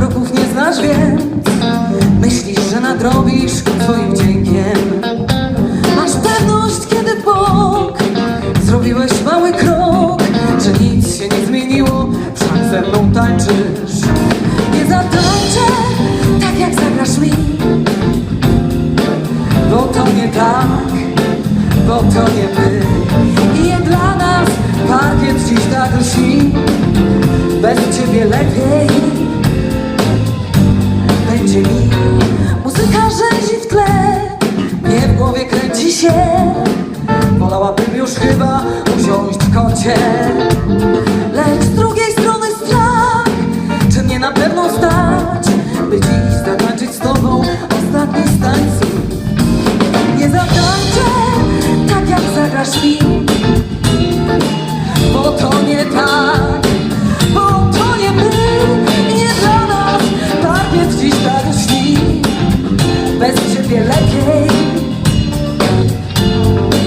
kroków nie znasz, więc myślisz, że nadrobisz twoim wdziękiem. Masz pewność, kiedy w bok zrobiłeś mały krok, że nic się nie zmieniło, wszak ze mną tańczysz. Nie zatańczę tak, jak zagrasz mi, bo to nie tak, bo to nie my. I nie dla nas parkiet dziś tak lśni. Bez ciebie lepiej będzie mi. Muzyka rzęzi w tle, mnie w głowie kręci się. Wolałabym już chyba usiąść w kącie, lecz z drugiej strony strach, czy mnie na pewno stać, by dziś zatańczyć z tobą ostatni z tańców. Nie zatańczę tak, jak zagrasz mi, bo to nie tak, bo to nie my. Nie dla nas parkiet dziś tak lśni. Bez ciebie lepiej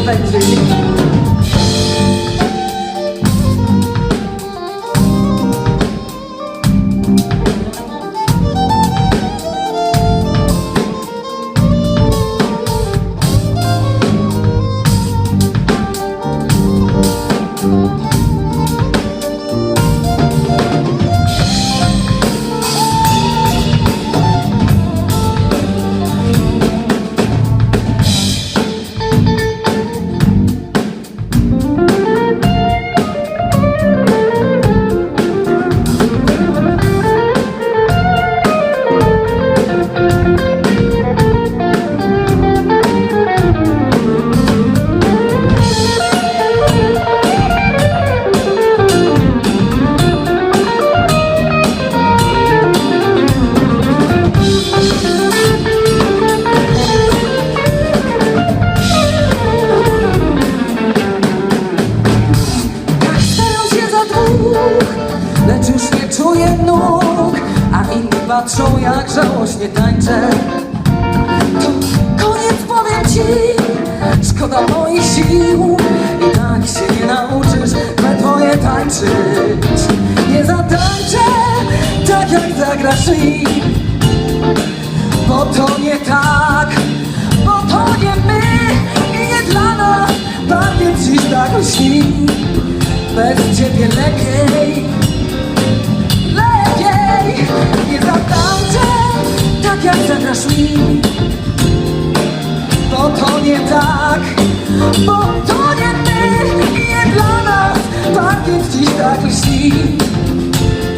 będzie mi. Lecz już nie czuję nóg, a inni patrzą, jak żałośnie tańczę. To koniec, powiem ci, szkoda moich sił. I tak się nie nauczysz we dwoje tańczyć. Nie zatańczę tak, jak zagrasz mi, bo to nie tak, bo to nie my. I nie dla nas parkiet dziś tak lśni. Bez ciebie lepiej, nie zatańczę tak, jak zagrasz mi, bo to nie tak, bo to nie my. Nie dla nas parkiet dziś tak lśni.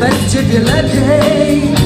Bez ciebie lepiej.